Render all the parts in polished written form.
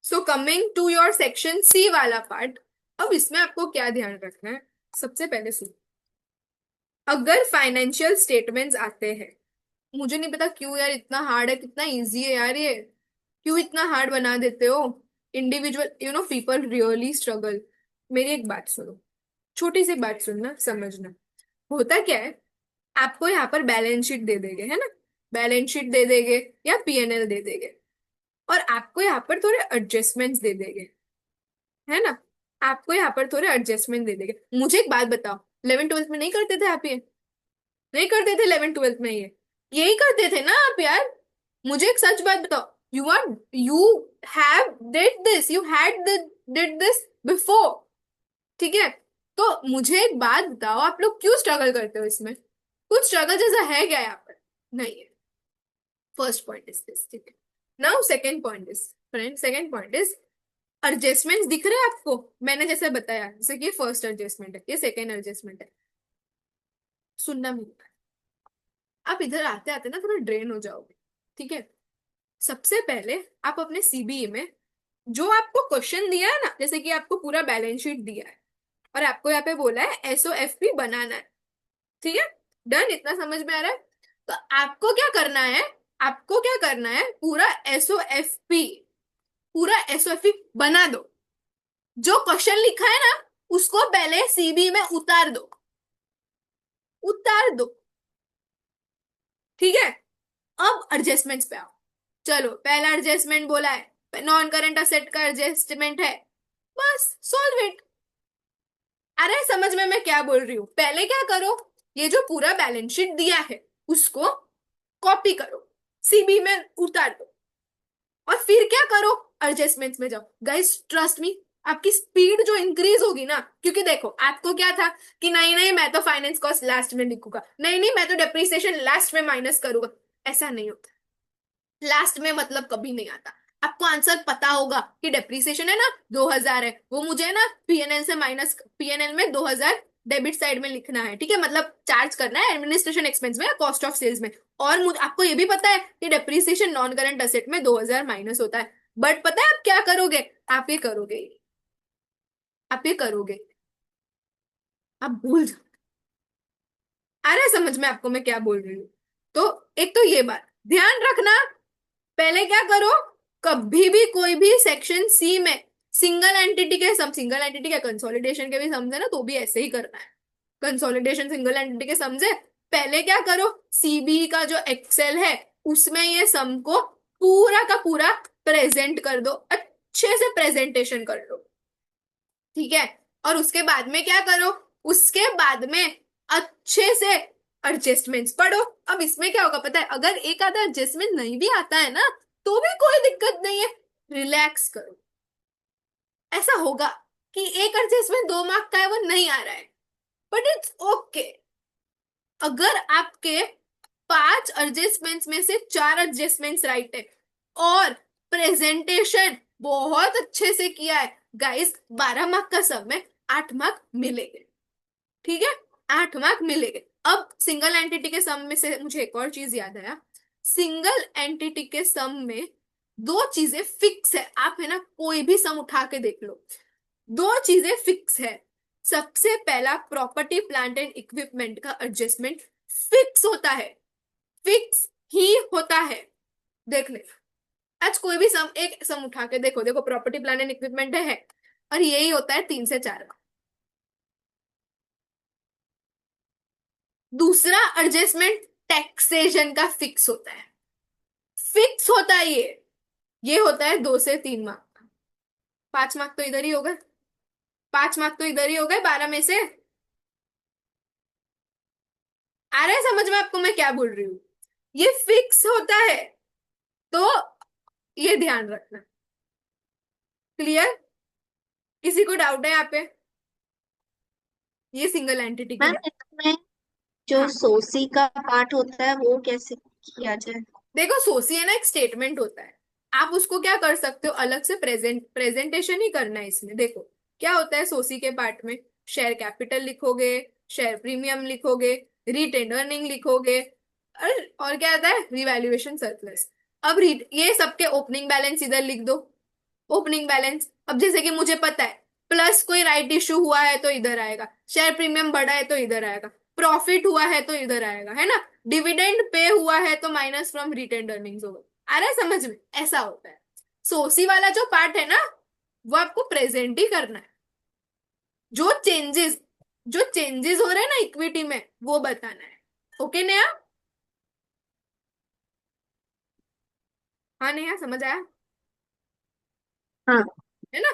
So coming to your section C वाला part, अब इसमें आपको क्या ध्यान रखना है? सबसे पहले सुन, अगर फाइनेंशियल स्टेटमेंट्स आते हैं, मुझे नहीं पता क्यों यार इतना हार्ड है, कितना इजी है यार ये, क्यों इतना हार्ड बना देते हो? Individual people really struggle. मेरी एक बात सुनो, छोटी सी बात सुनना, समझना। होता क्या है, आपको यहाँ पर बैलेंस शीट दे देंगे, है ना? बैलेंस शीट दे देंगे या पीएनएल दे देंगे, और आपको यहाँ पर थोड़े एडजस्टमेंट्स दे देंगे, है ना? आपको यहाँ पर थोड़े एडजस्टमेंट दे देंगे। मुझे एक बात बताओ, 11th 12th में नहीं करते थे आप ये? नहीं करते थे 11th 12th में ये? यही करते थे ना आप यार? मुझे एक सच बात बताओ, you have did this, you had did this before, ठीक है? तो मुझे एक बात बताओ, आप लोग क्यों स्ट्रगल करते हो इसमें? कुछ स्ट्रगल जैसा है क्या यहाँ पर? नहीं है। फर्स्ट पॉइंट इज दिस, ठीक है? Now second point is, friend, second point is, adjustments दिख रहे हैं आपको? मैंने जैसे बताया, जैसे कि ये फर्स्ट एडजस्टमेंट है, ये सेकंड एडजस्टमेंट है। सुनना मिलता है, आप इधर आते आते ना थोड़ा ड्रेन हो जाओगे, ठीक है? सबसे पहले आप अपने सीबीई में जो आपको क्वेश्चन दिया है ना, जैसे कि आपको पूरा बैलेंस शीट दिया है और आपको यहाँ पे बोला है एसओएफपी बनाना है, ठीक है? डन, इतना समझ में आ रहा है? तो आपको क्या करना है, आपको क्या करना है, पूरा एसओएफपी बना दो। जो क्वेश्चन लिखा है ना, उसको पहले सीबी में उतार दो, उतार दो, ठीक है? अब एडजस्टमेंट्स पे आओ। चलो, पहला एडजस्टमेंट बोला है, नॉन करंट असेट का एडजस्टमेंट है, बस सॉल्व इट। अरे समझ में मैं क्या बोल रही हूँ? पहले क्या करो, ये जो पूरा बैलेंस शीट दिया है उसको कॉपी करो, सीबी में उतार दो, और फिर क्या करो, एडजस्टमेंट्स में जाओ। गाइस ट्रस्ट मी, आपकी स्पीड जो इंक्रीज होगी ना, क्योंकि देखो आपको क्या था कि नहीं नहीं मैं तो फाइनेंस कॉस्ट लास्ट में लिखूंगा, नहीं नहीं मैं तो डेप्रिसिएशन लास्ट में माइनस करूंगा। ऐसा नहीं होता, लास्ट में मतलब कभी नहीं आता। आपको आंसर पता होगा कि डेप्रिसिएशन है ना 2000 है, वो मुझे ना पीएनएल से माइनस, पीएनएल में 2000 डेबिट साइड में लिखना है, ठीक है? मतलब चार्ज करना है एडमिनिस्ट्रेशन एक्सपेंस में या कॉस्ट ऑफ सेल्स में। और मुझे आपको ये भी पता है कि डेप्रिसिएशन नॉन करंट असेट में 2000 माइनस होता है। बट पता है आप क्या करोगे? आप ये करोगे, आप ये करोगे, आप भूल जाओ। आ रहा है समझ में आपको मैं क्या बोल रही हूँ? तो एक तो ये बात ध्यान रखना, पहले क्या करो, कभी भी कोई भी सेक्शन सी में सिंगल एंटिटी के सम, सिंगल एंटिटी के कंसोलिडेशन के भी समझे ना, तो भी ऐसे ही करना है। कंसोलिडेशन सिंगल एंटिटी के समझे, पहले क्या करो, सीबी का जो एक्सेल है उसमें ये सम को पूरा का पूरा प्रेजेंट कर दो, अच्छे से प्रेजेंटेशन कर लो, ठीक है? और उसके बाद में क्या करो, उसके बाद में अच्छे से एडजस्टमेंट्स पढ़ो। अब इसमें क्या होगा पता है, अगर एक आधा एडजस्टमेंट नहीं भी आता है ना, तो भी कोई दिक्कत नहीं है, रिलैक्स करो। ऐसा होगा कि एक एडजस्टमेंट 2 मार्क का है, वो नहीं आ रहा है, बट इट्स ओके। अगर आपके 5 एडजस्टमेंट्स में से 4 एडजस्टमेंट्स राइट है और प्रेजेंटेशन बहुत अच्छे से किया है, गाइस 12 मार्क का सम में 8 मार्क मिलेंगे, ठीक है? 8 मार्क मिलेंगे। अब सिंगल एंटिटी के सम में से मुझे एक और चीज याद आया, सिंगल एंटिटी के सम में दो चीजें फिक्स है, आप है ना कोई भी सम उठा के देख लो, दो चीजें फिक्स है। सबसे पहला, प्रॉपर्टी प्लांट एंड इक्विपमेंट का एडजस्टमेंट फिक्स होता है, फिक्स ही होता है। देख ले, आज कोई भी सम, एक सम उठा के देखो, देखो प्रॉपर्टी प्लांट एंड इक्विपमेंट है, और यही होता है 3 से 4 का। दूसरा एडजस्टमेंट टैक्सेशन का फिक्स होता है, फिक्स होता है ये होता है 2 से 3 मार्क का। 5 मार्क तो इधर ही हो गए, 5 मार्क तो इधर ही हो गए 12 में से। आ रहा है समझ में आपको मैं क्या बोल रही हूँ? ये फिक्स होता है, तो ये ध्यान रखना। क्लियर? किसी को डाउट है यहाँ पे? ये सिंगल एंटिटी के मैम लिए। इसमें जो हाँ, सोसी का पार्ट होता है वो कैसे किया जाए? देखो सोसी है ना, एक स्टेटमेंट होता है, आप उसको क्या कर सकते हो, अलग से प्रेजेंटेशन ही करना है इसमें। देखो क्या होता है सोसी के पार्ट में, शेयर कैपिटल लिखोगे, शेयर प्रीमियम लिखोगे, रिटेन अर्निंग लिखोगे, और क्या आता है, रिवैल्यूएशन सरप्लस। अब रीड ये सबके ओपनिंग बैलेंस इधर लिख दो। ओपनिंग बैलेंस, अब जैसे कि मुझे पता है प्लस कोई राइट इशू हुआ है तो इधर आएगा, शेयर प्रीमियम बढ़ा है तो इधर आएगा, प्रॉफिट हुआ है तो इधर आएगा, है ना। डिविडेंड पे हुआ है तो माइनस फ्रॉम रिटेन्ड अर्निंग्स होगा। आ रहा है समझ में, ऐसा होता है। सोसी वाला जो पार्ट है ना, वो आपको प्रेजेंट ही करना है। जो चेंजेस जो चेंजेस हो रहे हैं ना इक्विटी में, वो बताना है। ओके नया। हाँ नया, समझ आया, हाँ। है ना।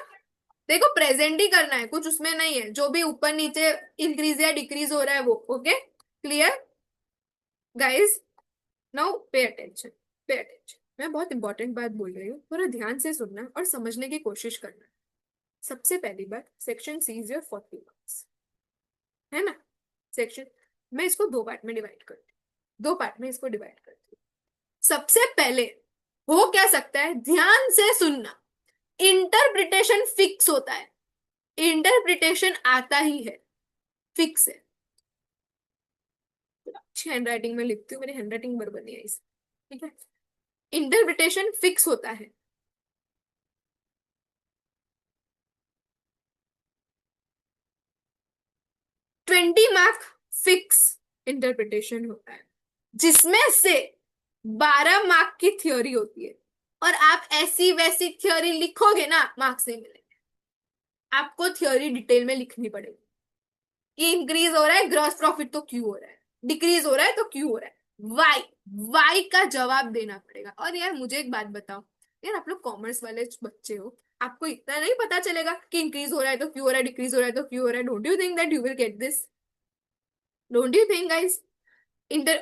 देखो प्रेजेंट ही करना है, कुछ उसमें नहीं है, जो भी ऊपर नीचे इंक्रीज या डिक्रीज हो रहा है वो। Okay clear guys. Now pay attention, pay attention. मैं बहुत इंपॉर्टेंट बात बोल रही हूँ, थोड़ा ध्यान से सुनना और समझने की कोशिश करना। सबसे पहली बात, section C is your 40 marks, है ना। सेक्शन, मैं इसको दो पार्ट में डिवाइड करती हूँ, दो पार्ट में इसको डिवाइड करती हूँ। सबसे पहले हो क्या सकता है, ध्यान से सुनना। इंटरप्रिटेशन फिक्स होता है, इंटरप्रिटेशन आता ही है, फिक्स है। अच्छी हैंडराइटिंग में लिखती हूँ, मेरी हैंडराइटिंग बराबर नहीं है इस, ठीक है। इंटरप्रिटेशन फिक्स होता है। 20 मार्क फिक्स इंटरप्रिटेशन होता है, जिसमें से 12 मार्क की थ्योरी होती है। और आप ऐसी वैसी थ्योरी लिखोगे ना, मार्क्स नहीं मिलेंगे। आपको थ्योरी डिटेल में लिखनी पड़ेगी। ये इंक्रीज हो रहा है ग्रॉस प्रॉफिट तो क्यों हो रहा है, डिक्रीज हो रहा है तो क्यों हो रहा है, वाई। वाई का जवाब देना पड़ेगा। और यार मुझे एक बात बताओ, यार आप लोग कॉमर्स वाले बच्चे हो, आपको इतना नहीं पता चलेगा कि इंक्रीज हो रहा है तो क्यों हो रहा है, डिक्रीज हो रहा है तो क्यों हो रहा है। Don't you think that you will get this? Don't you think guys? Inter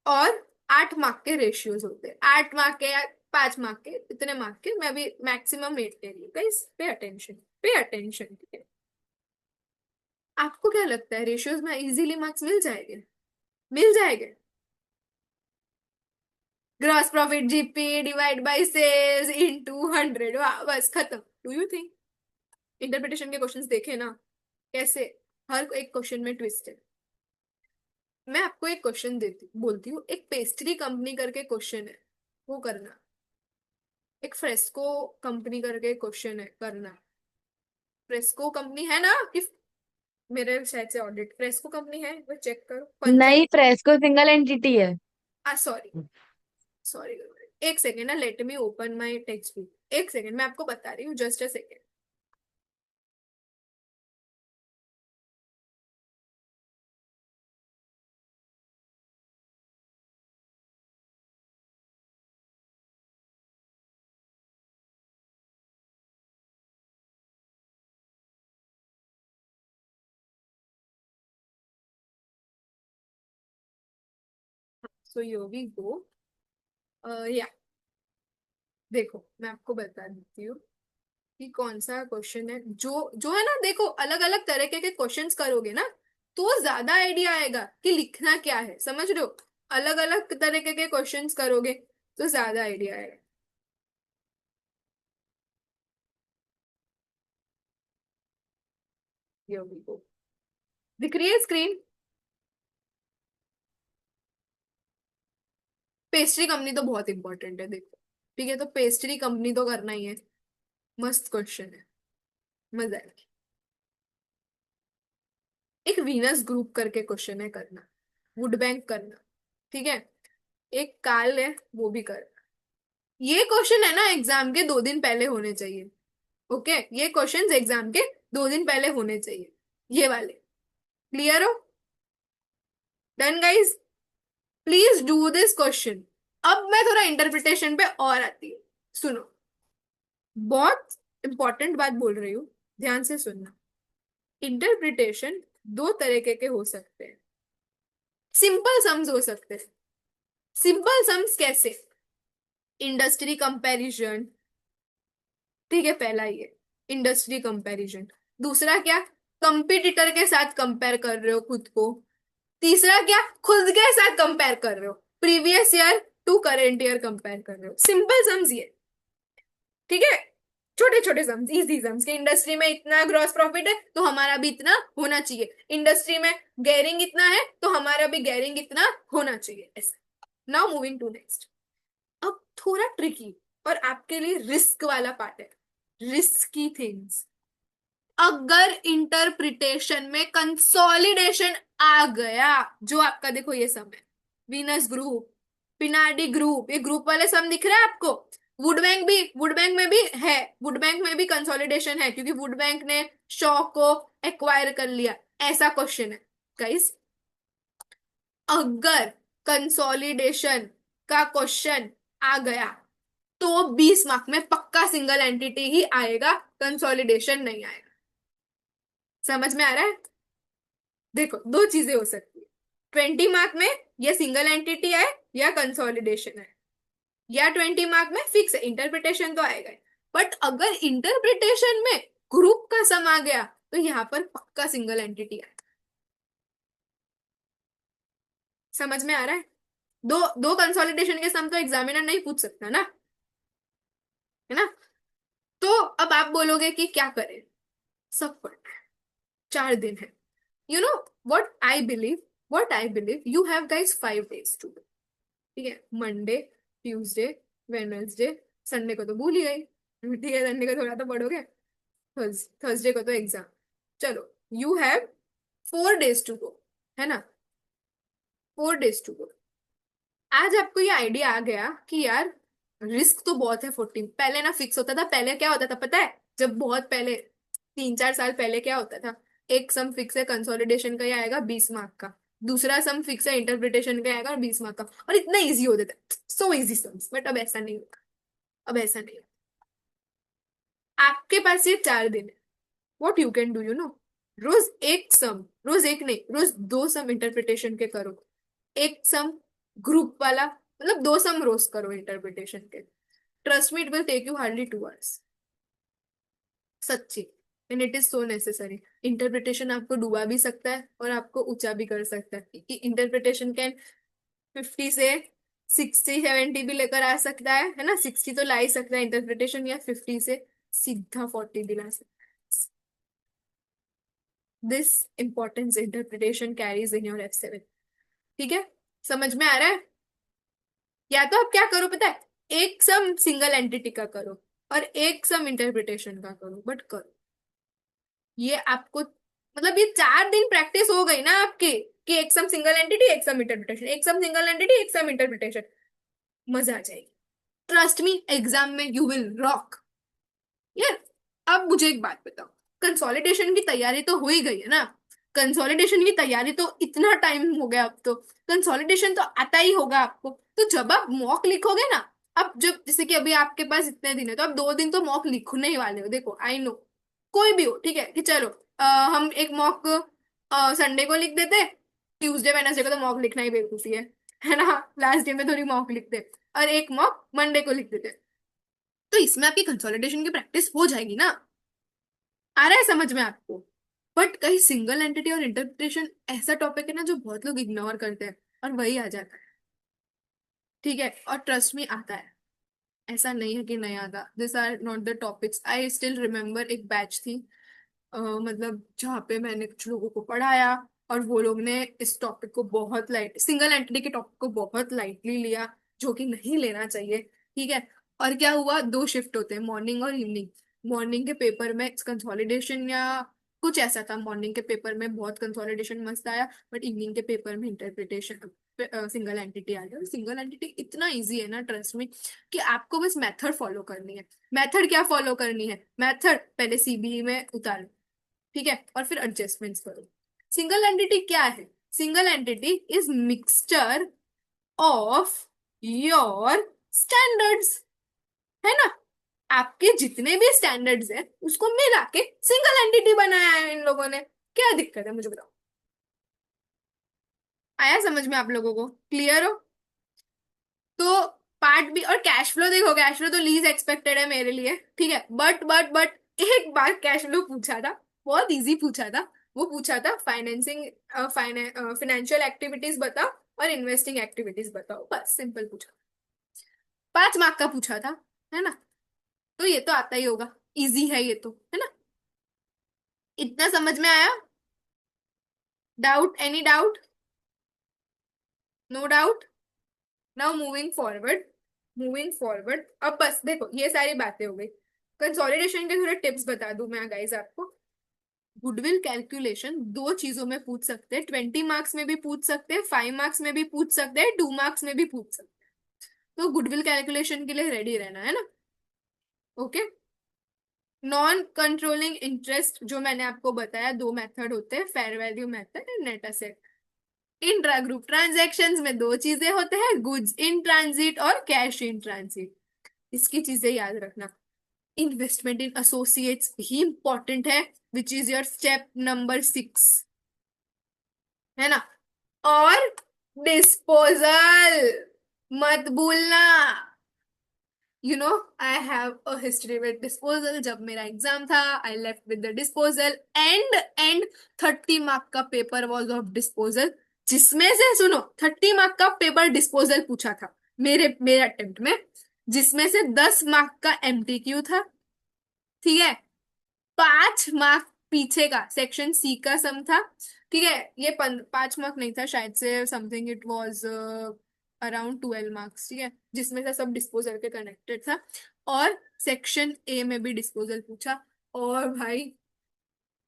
और 8 मार्क के रेशियोज होते हैं, 8 मार्क के या 5 मार्क के, इतने मार्क के। मैं अभी मैक्सिमम 8 ले रही हूँ guys, pay attention, pay attention, ठीक है। आपको क्या लगता है रेशियोज में इजीली मार्क्स मिल जाएंगे? मिल जाएंगे। Gross profit GP divide by sales into 100, वाह बस खत्म। Do you think? इंटरप्रिटेशन के क्वेश्चंस देखे ना कैसे, हर एक क्वेश्चन में ट्विस्ट है। मैं आपको एक क्वेश्चन देती बोलती हूँ, एक पेस्ट्री कंपनी करके क्वेश्चन है, वो करना। एक फ्रेस्को कंपनी करके क्वेश्चन है, करना। फ्रेस्को कंपनी है ना कि, मेरे शायद से ऑडिट, फ्रेस्को कंपनी है, वो चेक करो पंचो। नहीं, फ्रेस्को सिंगल एंटिटी है। Sorry, sorry. एक सेकेंड ना, let me open my text book. एक सेकेंड, मैं आपको बता रही हूँ, just a second. So yo we go, या देखो मैं आपको बता देती हूँ कि कौन सा क्वेश्चन है, जो जो है ना। देखो अलग अलग तरीके के क्वेश्चंस करोगे ना, तो ज्यादा आइडिया आएगा कि लिखना क्या है, समझ रहे हो। अलग अलग तरीके के क्वेश्चंस करोगे तो ज्यादा आइडिया आएगा। Here we go. दिख रही है स्क्रीन? पेस्ट्री कंपनी तो बहुत इंपॉर्टेंट है, देखो। ठीक है, तो पेस्ट्री कंपनी तो करना ही है। मस्त क्वेश्चन है, मजा आएगी। एक वीनस ग्रुप करके क्वेश्चन है, करना। वुड बैंक करना, ठीक है। एक काल है, वो भी करना। ये क्वेश्चन है ना, एग्जाम के 2 दिन पहले होने चाहिए। ओके, ये क्वेश्चंस एग्जाम के 2 दिन पहले होने चाहिए, ये वाले। क्लियर हो? Done guys, please do this question. अब मैं थोड़ा इंटरप्रिटेशन पे और आती हूँ, सुनो। बहुत इंपॉर्टेंट बात बोल रही हूँ, ध्यान से सुनना। इंटरप्रिटेशन दो तरीके के हो सकते हैं। सिंपल सम्स हो सकते हैं। सिंपल सम्स कैसे? इंडस्ट्री कंपैरिजन, ठीक है, पहला ये इंडस्ट्री कंपैरिजन। दूसरा क्या? कंपटीटर के साथ कंपेयर कर रहे हो खुद को। तीसरा क्या? खुद के साथ कंपेयर कर रहे हो, previous year to current year compare कर रहे हो। सिंपल सम्स ये, ठीक है। छोटे छोटे सम्स, इजी सम्स, कि इंडस्ट्री में इतना ग्रॉस प्रॉफिट है तो हमारा भी इतना होना चाहिए, इंडस्ट्री में गेयरिंग इतना है तो हमारा भी गेयरिंग इतना होना चाहिए, ऐसा। Now moving to next. अब थोड़ा ट्रिकी और आपके लिए रिस्क वाला पार्ट है, रिस्की थिंग्स। अगर इंटरप्रिटेशन में कंसोलिडेशन आ गया, जो आपका देखो ये सम है, वीनस ग्रुप, पिनाडी ग्रुप, ये ग्रुप वाले सम दिख रहा है आपको। वुड बैंक भी, वुड बैंक में भी है, वुड बैंक में भी कंसोलिडेशन है क्योंकि वुड बैंक ने शॉ को एक्वायर कर लिया। ऐसा क्वेश्चन है गाइस। अगर कंसोलिडेशन का क्वेश्चन आ गया तो 20 मार्क में पक्का सिंगल एंटिटी ही आएगा, कंसोलिडेशन नहीं आएगा। समझ में आ रहा है? देखो दो चीजें हो सकती है, 20 मार्क में या सिंगल एंटिटी है या कंसोलिडेशन है, या 20 मार्क में फिक्स है, इंटरप्रिटेशन तो आएगा ही। बट अगर इंटरप्रिटेशन में ग्रुप का सम आ गया तो यहाँ पर पक्का सिंगल एंटिटी आएगा। समझ में आ रहा है? दो दो कंसोलिडेशन के सम तो एग्जामिनर नहीं पूछ सकता ना, है ना? तो अब आप बोलोगे कि क्या करें, सब पढ़ना है, 4 दिन है। You know what I believe you have guys 5 days to do। ठीक है, मंडे, ट्यूसडे, वेडनेसडे, संडे को तो भूल ही गई, ठीक है, संडे को थोड़ा तो पढ़ोगे, थर्सडे को तो एग्जाम। चलो, you have 4 days to go, है ना? 4 days टू गो। आज आपको ये आइडिया आ गया कि यार रिस्क तो बहुत है 14। पहले ना फिक्स होता था, पहले क्या होता था पता है? जब बहुत पहले, 3-4 साल पहले क्या होता था, एक सम फिक्स है कंसोलिडेशन का, ही आएगा 20 मार्क का, दूसरा सम फिक्स है इंटरप्रिटेशन का, आएगा 20 मार्क का, और इतना इजी हो देता है, सो इजी सम्स। बट अब ऐसा नहीं होगा, अब ऐसा नहीं होगा। आपके पास ये 4 दिन है, what you can do, you know, रोज एक सम, रोज एक नहीं, रोज 2 सम इंटरप्रिटेशन के करो। एक सम ग्रुप वाला, मतलब 2 सम रोज करो इंटरप्रिटेशन के। Trust me, it will take you hardly 2 hours, सच्ची। And it is so necessary. Interpretation आपको डुबा भी सकता है और आपको ऊंचा भी कर सकता है। इंटरप्रिटेशन कैन 50 से 60-70 भी लेकर आ सकता है ना? 60 तो ला ही सकता है इंटरप्रिटेशन, या 50 से सीधा 40 भी ला सकता है। This importance interpretation carries in your F7। ठीक है, समझ में आ रहा है? या तो आप क्या करो पता है, एक सम सिंगल एंटिटी का करो और एक सम इंटरप्रिटेशन का करो, बट करो। ये आपको, मतलब ये 4 दिन प्रैक्टिस हो गई ना आपकी, कि एक सम सिंगल एंटिटी, एक सम इंटरप्रिटेशन, एक सम सिंगल एंटिटी, एक सम इंटरप्रिटेशन, मजा आ जाएगी। ट्रस्ट मी, एग्जाम में यू विल रॉक यार। अब मुझे एक बात बताओ, कंसोलिडेशन की तैयारी तो हो ही गई है ना? कंसोलिडेशन की तैयारी तो इतना टाइम हो गया, अब तो कंसोलिडेशन तो आता ही होगा आपको। तो जब आप मॉक लिखोगे ना, अब जब जैसे कि अभी आपके पास इतने दिन है, तो आप 2 दिन तो मॉक लिखने ही वाले हो। देखो आई नो, कोई भी हो, ठीक है, कि चलो हम एक मॉक संडे को लिख देते, ट्यूसडे वेडनेसडे को तो मॉक लिखना ही बेवकूफी है ना? लास्ट डे में थोड़ी मॉक लिखते, और एक मॉक मंडे को लिख देते, तो इसमें आपकी कंसोलिडेशन की प्रैक्टिस हो जाएगी ना? आ रहा है समझ में आपको? बट कहीं सिंगल एंटिटी और इंटरप्रिटेशन ऐसा टॉपिक है ना जो बहुत लोग इग्नोर करते हैं, और वही आ जाता है। ठीक है, और ट्रस्ट में आता है, ऐसा नहीं है कि नहीं आता। This are not the topics. I still remember एक बैच थी, मतलब जहाँ पे मैंने कुछ लोगों को पढ़ाया, और वो लोग ने इस टॉपिक को बहुत लाइट, सिंगल एंटिटी के टॉपिक को बहुत लाइटली लिया, जो कि नहीं लेना चाहिए। ठीक है, और क्या हुआ, 2 शिफ्ट होते हैं, मॉर्निंग और इवनिंग। मॉर्निंग के पेपर में कंसोलिडेशन या कुछ ऐसा था, मॉर्निंग के पेपर में बहुत कंसोलिडेशन मस्त आया, बट इवनिंग के पेपर में इंटरप्रिटेशन, सिंगल एंटिटी आ गया। सिंगल एंटिटी इतना इजी है ना, ट्रस्ट में, कि आपको बस मेथड फॉलो करनी है। मेथड क्या फॉलो करनी है? मेथड पहले सीबीई में उतारो, ठीक है, और फिर एडजस्टमेंट्स करो। सिंगल एंटिटी क्या है? Single entity is mixture of your standards, है ना? आपके जितने भी स्टैंडर्ड्स हैं उसको मिला के सिंगल एंटिटी बनाया है इन लोगों ने। क्या दिक्कत है मुझे बताओ? आया समझ में आप लोगों को? क्लियर हो? तो पार्ट बी और कैश फ्लो, देखो कैश फ्लो तो लीज एक्सपेक्टेड है मेरे लिए, ठीक है, बट एक बार कैश फ्लो पूछा था, बहुत इजी पूछा था। वो पूछा था फाइनेंसिंग, फाइनेंशियल एक्टिविटीज बताओ और इन्वेस्टिंग एक्टिविटीज बताओ, बस सिंपल पूछा। 5 मार्क का पूछा था, है ना? तो ये तो आता ही होगा, इजी है ये तो, है ना? इतना समझ में आया? Doubt? Any doubt? No doubt? Now moving forward, moving forward, अब बस देखो ये सारी बातें हो गई। कंसोलिडेशन के थोड़े टिप्स बता दूं मैं गाइस आपको। गुडविल कैलकुलेशन दो चीजों में पूछ सकते हैं, 20 मार्क्स में भी पूछ सकते हैं, 5 मार्क्स में भी पूछ सकते हैं, 2 मार्क्स में भी पूछ सकते हैं। तो गुडविल कैलकुलेशन के लिए रेडी रहना है ना। ओके। नॉन कंट्रोलिंग इंटरेस्ट जो मैंने आपको बताया, दो मेथड होते हैं, fair value method and net asset. Intra group transactions में दो चीजें होते हैं, गुड्स इन ट्रांजिट और कैश इन ट्रांजिट। इसकी चीजें याद रखना। इन्वेस्टमेंट इन एसोसिएट्स ही इंपॉर्टेंट है, which is your step number 6, है ना। और डिस्पोजल मत भूलना। I have a history with disposal. जब मेरा एग्जाम था, I left with the disposal and 30 mark का पेपर वॉज ऑफ डिस्पोजल, जिसमें से सुनो 30 मार्क का पेपर डिस्पोजल पूछा था मेरे अटेम्प्ट में, जिसमें से 10 मार्क का एमटीक्यू था। ठीक है। 5 मार्क पीछे का सेक्शन सी का सम था। ठीक है। ये 5 मार्क नहीं था शायद से, something it was around 12 marks. ठीक है, जिसमें से सब डिस्पोजल के कनेक्टेड था। और सेक्शन ए में भी डिस्पोजल पूछा। और भाई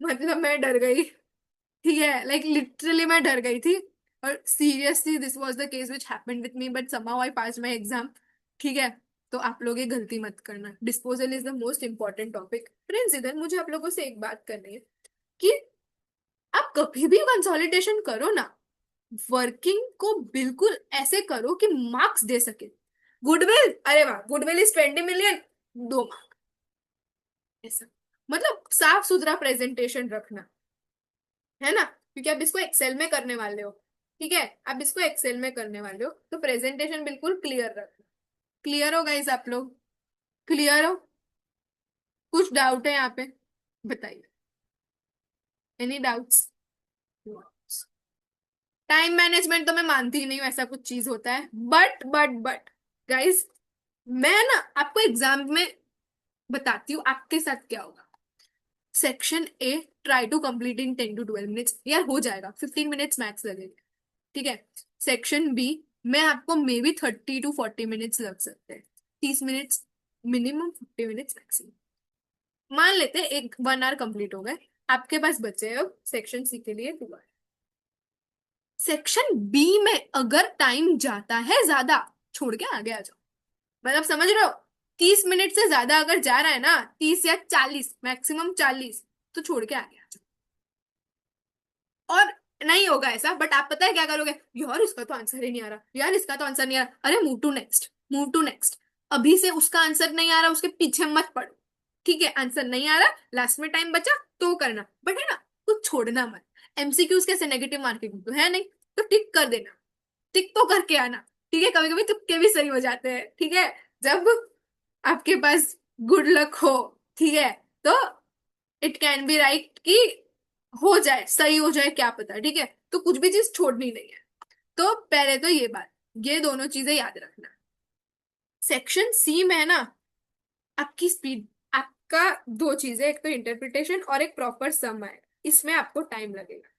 मतलब मैं डर गई। ठीक है, लाइक लिटरली मैं डर गई थी। और seriously this was the case which happened with me, but somehow I pass my exam. ठीक है। तो आप लोग ये गलती मत करना, disposal is the most important topic. Friends, इधर मुझे आप लोगों से एक बात करनी है कि आप कभी भी कंसोलिडेशन करो ना, वर्किंग को बिल्कुल ऐसे करो कि मार्क्स दे सके। गुडविल, अरे वाह, गुडविल इज 20 मिलियन, 2 मार्क, ऐसा। मतलब साफ सुथरा प्रेजेंटेशन रखना, है ना, क्योंकि आप इसको एक्सेल में करने वाले हो। ठीक है, आप इसको एक्सेल में करने वाले हो, तो प्रेजेंटेशन बिल्कुल क्लियर रखना। क्लियर हो गाइस आप लोग? क्लियर हो? कुछ डाउट है यहाँ पे? बताइए। Any doubts? टाइम मैनेजमेंट तो मैं मानती ही नहीं हूँ ऐसा कुछ चीज होता है, बट गाइस, मैं ना आपको एग्जाम में बताती हूँ आपके साथ क्या होगा। Section A try to complete in 10 to 12 minutes, यार हो जाएगा, 15 मिनट्स मैक्स लगेगा। ठीक है। सेक्शन बी में आपको मे बी 30 to 40 मिनट्स लग सकते हैं, 30 मिनट्स मिनिमम, 50 मिनट्स मैक्सिमम। मान लेते हैं एक 1 आवर कंप्लीट हो गए, आपके पास बचे अब सेक्शन सी के लिए 2 आवर। सेक्शन बी में अगर टाइम जाता है ज्यादा, छोड़ के आगे आ जाओ। मतलब समझ रहे हो, 30 मिनट से ज्यादा अगर जा रहा है ना, 30 या 40, मैक्सिमम 40, तो छोड़ के आगे आ जाओ। और नहीं होगा ऐसा, बट आप पता है क्या करोगे, यार इसका तो आंसर ही नहीं आ रहा, यार इसका तो आंसर नहीं आ रहा, अरे move to next, move to next. अभी से उसका आंसर नहीं आ रहा उसके पीछे मत पड़ो। ठीक है, आंसर नहीं आ रहा, लास्ट में टाइम बचा तो करना, बट है ना, कुछ छोड़ना मत। एमसीक्यूज कैसे नेगेटिव मार्किंग तो है नहीं, तो टिक कर देना, टिक तो करके आना। ठीक है, कभी कभी तुक्के भी सही हो जाते हैं। ठीक है, जब आपके पास गुड लक हो, ठीक है, तो इट कैन बी राइट कि हो जाए, सही हो जाए, क्या पता। ठीक है, तो कुछ भी चीज छोड़नी नहीं है। तो पहले तो ये बात, ये दोनों चीजें याद रखना। सेक्शन सी में है ना, आपकी स्पीड, आपका दो चीजें, एक तो इंटरप्रिटेशन और एक प्रॉपर सम आएगा, इसमें आपको टाइम लगेगा।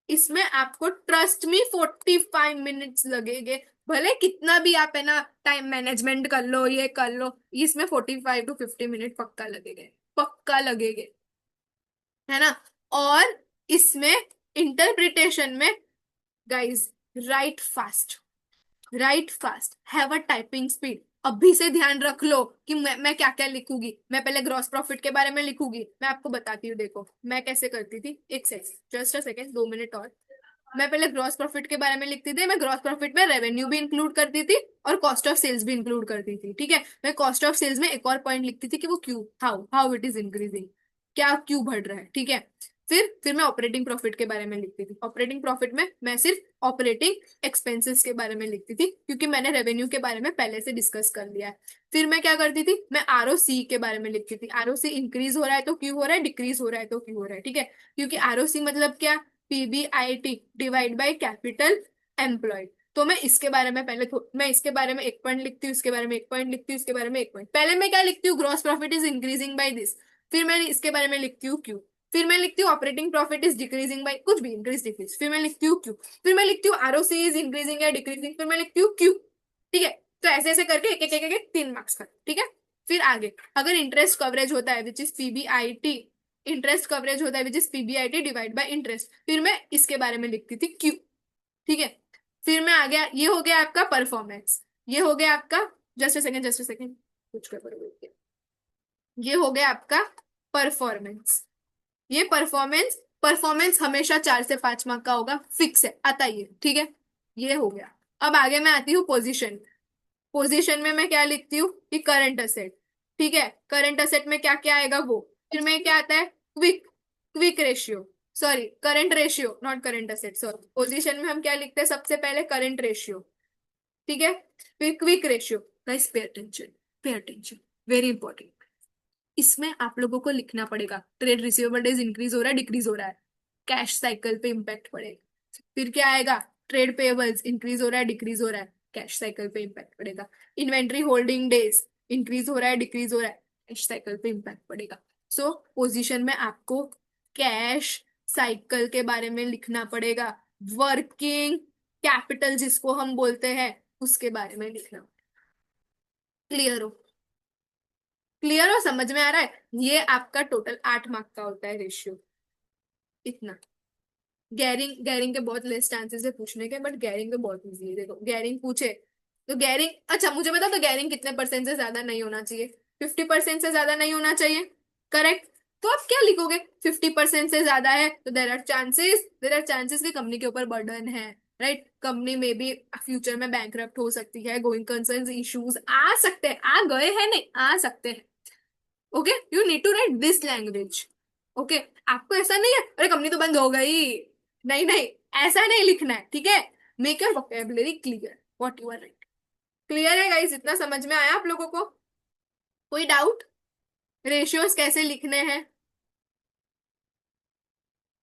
इसमें आपको ट्रस्ट मी 45 मिनट्स लगेंगे। भले कितना भी आप है ना टाइम मैनेजमेंट कर लो, ये कर लो, इसमें 45 to 50 मिनट पक्का लगेंगे, पक्का लगेंगे, है ना। और इसमें इंटरप्रिटेशन में guys, right fast, right fast, have a typing speed. अभी से ध्यान रख लो कि मैं क्या क्या लिखूंगी। मैं पहले ग्रॉस प्रॉफिट के बारे में लिखूंगी, मैं आपको बताती हूँ, देखो मैं कैसे करती थी। एक second, just a second, 2 minute और। मैं पहले ग्रॉस प्रॉफिट के बारे में लिखती थी, मैं ग्रॉस प्रॉफिट में रेवेन्यू भी इंक्लूड करती थी और कॉस्ट ऑफ सेल्स भी इंक्लूड करती थी। ठीक है, मैं कॉस्ट ऑफ सेल्स में एक और पॉइंट लिखती थी कि वो क्यों, how how it is increasing, क्या क्यों बढ़ रहा है। ठीक है, फिर मैं ऑपरेटिंग प्रॉफिट के बारे में लिखती थी। ऑपरेटिंग प्रॉफिट में मैं सिर्फ ऑपरेटिंग एक्सपेंसेस के बारे में लिखती थी, क्योंकि मैंने रेवेन्यू के बारे में पहले से डिस्कस कर लिया है। फिर मैं क्या करती थी, मैं आरओसी के बारे में लिखती थी। आरओसी इंक्रीज हो रहा है तो क्यों हो रहा है, डिक्रीज हो रहा है तो क्यों हो रहा है। ठीक है, क्योंकि आरओसी मतलब क्या, PBIT divide by capital employed. तो मैं इसके बारे में पहले मैं इसके बारे में एक पॉइंट लिखती हूँ, इसके बारे में एक पॉइंट लिखती हूँ, इसके बारे में एक पॉइंट। पहले मैं क्या लिखती हूँ, gross profit is increasing by this, फिर मैं इसके बारे में लिखती हूँ क्यों, फिर मैं लिखती हूँ operating profit is decreasing by कुछ भी, इंक्रीज डिक्रीज, फिर मैं लिखती हूँ क्यों, फिर मैं लिखती हूँ आरओसी इज इंक्रीजिंग या डिक्रीजिंग, फिर मैं लिखती हूँ क्यों। ठीक है, तो ऐसे ऐसे करके एक एक एक एक 3 मार्क्स का, ठीक है। फिर आगे अगर इंटरेस्ट कवरेज होता है which is PBIT, interest coverage होता है which is PBIT divide by interest, फिर मैं इसके बारे में लिखती थी क्यू, ठीक है। फिर मैं आ गया, ये हो गया आपका परफॉर्मेंस, ये हो गया आपका, जस्ट अ सेकेंड कुछ कर पड़ेगा, ये हो गया आपका परफॉर्मेंस। ये परफॉर्मेंस, परफॉर्मेंस हमेशा 4 से 5 मार्क का होगा, फिक्स है, आता ही है, ठीक है। ये हो गया। अब आगे मैं आती हूँ पोजीशन। पोजीशन में मैं क्या लिखती हूँ कि करंट असेट, ठीक है। करंट असेट में क्या क्या आएगा वो, फिर में क्या आता है, quick, quick ratio, sorry current ratio, not current asset, sorry. Position में हम क्या लिखते हैं, सबसे पहले करंट रेशियो, ठीक है। फिर quick ratio. Guys pay attention, pay attention, very important. इसमें आप लोगों को लिखना पड़ेगा ट्रेड रिसीवेबल डेज इंक्रीज हो रहा है डिक्रीज हो रहा है, कैश साइकिल पे इम्पैक्ट पड़ेगा। फिर क्या आएगा, ट्रेड पेबल्स इंक्रीज हो रहा है डिक्रीज हो रहा है, कैश साइकिल पे इम्पैक्ट पड़ेगा। इन्वेंट्री होल्डिंग डेज इंक्रीज हो रहा है डिक्रीज हो रहा है, कैश साइकिल पे इम्पैक्ट पड़ेगा। सो पोजीशन में आपको कैश साइकिल के बारे में लिखना पड़ेगा, वर्किंग कैपिटल जिसको हम बोलते हैं उसके बारे में लिखना। क्लियर हो, क्लियर हो, समझ में आ रहा है। ये आपका टोटल 8 मार्क का होता है रेशियो, इतना। गैरिंग, गैरिंग के बहुत लेस चांसेस है पूछने के, बट गैरिंग तो बहुत इजी है। देखो गैरिंग पूछे तो गैरिंग, अच्छा मुझे बता, तो गैरिंग कितने परसेंट से ज्यादा नहीं होना चाहिए, 50% से ज्यादा नहीं होना चाहिए, करेक्ट। तो आप क्या लिखोगे, 50% से ज्यादा है तो देर आर चांसेस कि कंपनी के ऊपर बर्डन है, राइट। कंपनी में भी फ्यूचर में बैंकरप्ट हो सकती है, गोइंग कंसर्न इश्यूज आ सकते हैं, आ गए हैं नहीं, आ सकते हैं। Okay, you need to write this language. Okay, आपको ऐसा नहीं है अरे कंपनी तो बंद हो गई, नहीं नहीं, ऐसा नहीं लिखना है, ठीक है। Make your vocabulary clear what you are write. Clear है गाइस, इतना समझ में आया आप लोगों को, कोई डाउट, रेशियोज कैसे लिखने हैं।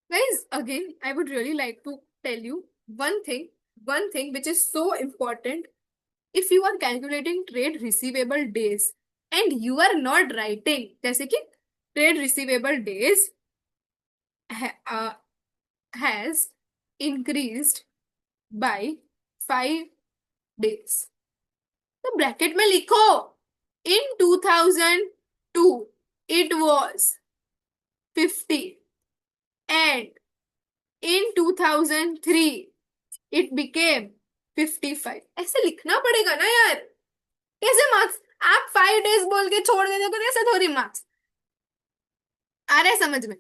Guys again I would really like to tell you one thing, one thing which is so important. If you are calculating trade receivable days and you are not writing, जैसे कि trade receivable days has increased by 5 days, तो bracket में लिखो in 2002 it was 50 and in 2003 it became 55, ऐसे लिखना पड़ेगा ना यार। कैसे मार्क्स, आप 5 डेज बोल के छोड़ देते हो तो कैसे थोड़ी मार्क्स आ रहे हैं समझ में,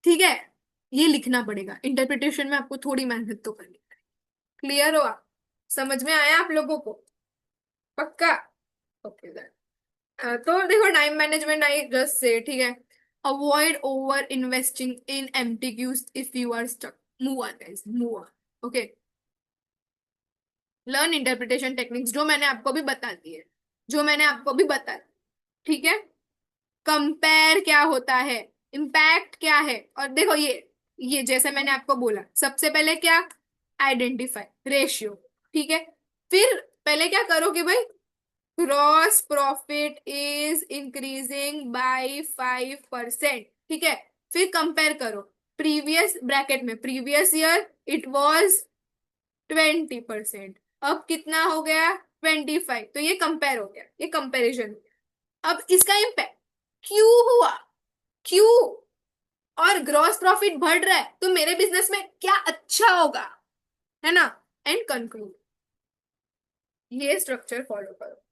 ठीक है। ये लिखना पड़ेगा, इंटरप्रिटेशन में आपको थोड़ी मेहनत तो करनी पड़ेगी। क्लियर हो आप, समझ में आया आप लोगों को, पक्का। ओके तो देखो टाइम मैनेजमेंट आई जस्ट से, ठीक है। Avoid over investing in MTQs if you are stuck, move on guys, move on. Okay, learn interpretation techniques जो मैंने आपको भी बता दी है, जो मैंने आपको भी बता दी, ठीक है। कंपेयर क्या होता है, इम्पैक्ट क्या है, और देखो ये जैसे मैंने आपको बोला, सबसे पहले क्या, आइडेंटिफाई रेशियो, ठीक है। फिर पहले क्या करो कि भाई gross profit is increasing by 5%, ठीक है। फिर कंपेयर करो, प्रीवियस ब्रैकेट में प्रीवियस ईयर इट वाज 20%, अब कितना हो गया 25, तो ये कंपेयर हो गया, ये कंपेरिजन। अब इसका इम्पैक्ट क्यों हुआ, क्यों, और ग्रॉस प्रॉफिट बढ़ रहा है तो मेरे बिजनेस में क्या अच्छा होगा, है ना। एंड कंक्लूड, ये स्ट्रक्चर फॉलो करो।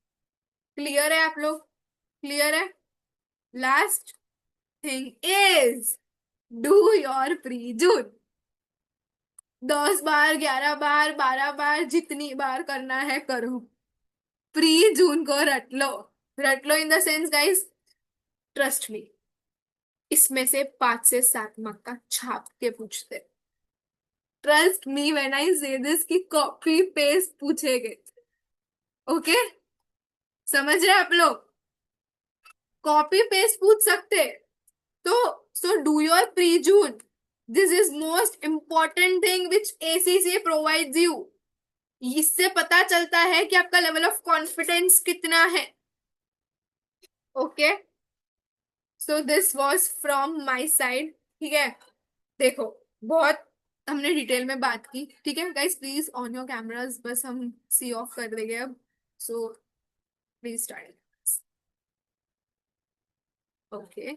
क्लियर है आप लोग, क्लियर है। Last thing is do your pre June, 10 बार 11 बार 12 बार जितनी बार करना है करो, प्री जून को रट लो, रट लो in the sense guys, trust me, इसमें से 5 से 7 मार्क का छाप के पूछते, ट्रस्ट मी व्हेन आई से दिस की कॉपी पेस्ट पूछेगे। ओके, समझ रहे आप लोग, कॉपी पेस्ट पूछ सकते, तो so do your pre June, this is most important thing which ACC provides you. इससे पता चलता है कि आपका लेवल ऑफ कॉन्फिडेंस कितना है। Okay, so this was from my side, ठीक है। देखो बहुत हमने डिटेल में बात की, ठीक है guys, please on your cameras, बस हम सी ऑफ कर देंगे अब। So please start. ओके,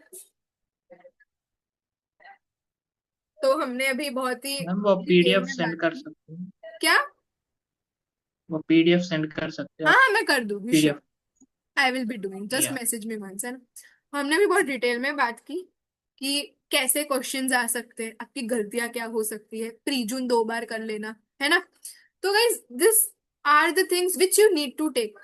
तो हमने अभी बहुत ही मैम वो डिटेल पीडीएफ में सेंड बात कर की. सकते हैं, क्या? वो पीडीएफ सेंड कर सकते हैं हाँ आप. हाँ, मैं कर दूंगी, sure. PDF. I will be doing, just या मैसेज मी वंस, है ना. हमने भी बहुत डिटेल में बात की कि कैसे क्वेश्चंस आ सकते हैं, आपकी गलतियां क्या हो सकती है, प्रीजून 2 बार कर लेना, है ना. तो guys, this are the things which you need to take.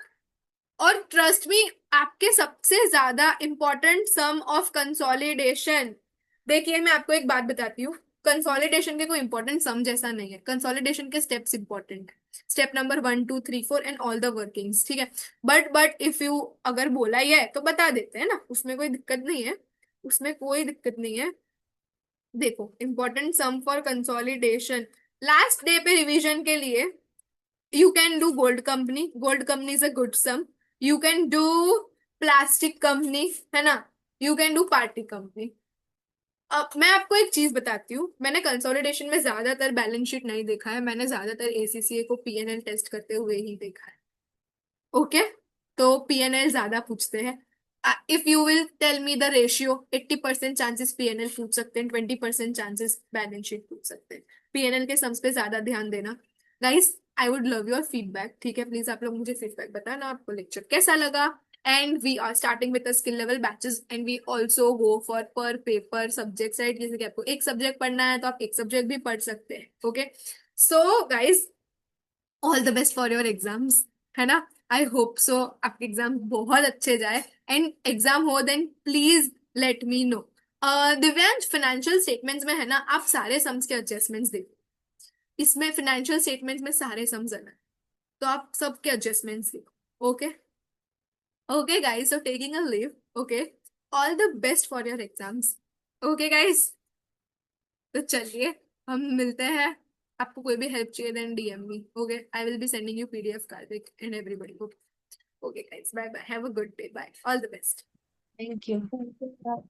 और ट्रस्ट मी, आपके सबसे ज्यादा इंपॉर्टेंट सम ऑफ कंसोलिडेशन. देखिए, मैं आपको एक बात बताती हूँ. कंसोलिडेशन के कोई इंपॉर्टेंट सम जैसा नहीं है. कंसोलिडेशन के स्टेप्स इंपॉर्टेंट है. Step number 1 2 3 4 and all the workings, ठीक है. बट इफ यू अगर बोला ही है तो बता देते हैं ना, उसमें कोई दिक्कत नहीं है. उसमें कोई दिक्कत नहीं है. देखो, important sum for consolidation, last day पे रिवीजन के लिए. You can do gold company. Gold company is a good sum. You can do plastic company, है ना. You can do party company. अब मैं आपको एक चीज बताती हूँ. मैंने कंसोलिडेशन में ज्यादातर बैलेंस शीट नहीं देखा है. मैंने ज्यादातर एसीसीए को पीएनएल टेस्ट करते हुए ही देखा है. ओके, तो पीएनएल ज्यादा पूछते हैं. If you will tell me the ratio, 80% chances PNL पूछ सकते हैं, 20% चांसेस बैलेंस शीट पूछ सकते हैं. पीएनएल के सम्स पे ज्यादा ध्यान देना. Guys, I would love your feedback, ठीक है. प्लीज आप लोग मुझे फीडबैक बताना आपको लेक्चर कैसा लगा. And we are starting with skill level batches and we also go for per paper subject, right. जैसे कि आपको एक सब्जेक्ट पढ़ना है तो आप एक सब्जेक्ट भी पढ़ सकते हैं. Okay, so guys, all the best for your exams, है ना. आई होप सो आपके एग्जाम बहुत अच्छे जाए. एंड एग्जाम हो then please let me know. Divyansh, financial statements में है ना, आप सारे सम्स के एडजस्टमेंट्स देखो. इसमें फाइनेंशियल स्टेटमेंट्स में सारे सम्स है ना, तो आप सबके एडजस्टमेंट्स देखो. Okay okay guys, so taking a leave. Okay, all the best for your exams. Okay guys, तो चलिए, हम मिलते हैं. आपको कोई भी हेल्प चाहिए then DM me. Okay, I will be sending you PDF Kartik and everybody. Okay okay guys, bye bye, have a good day, bye, all the best. Thank you. Thank you.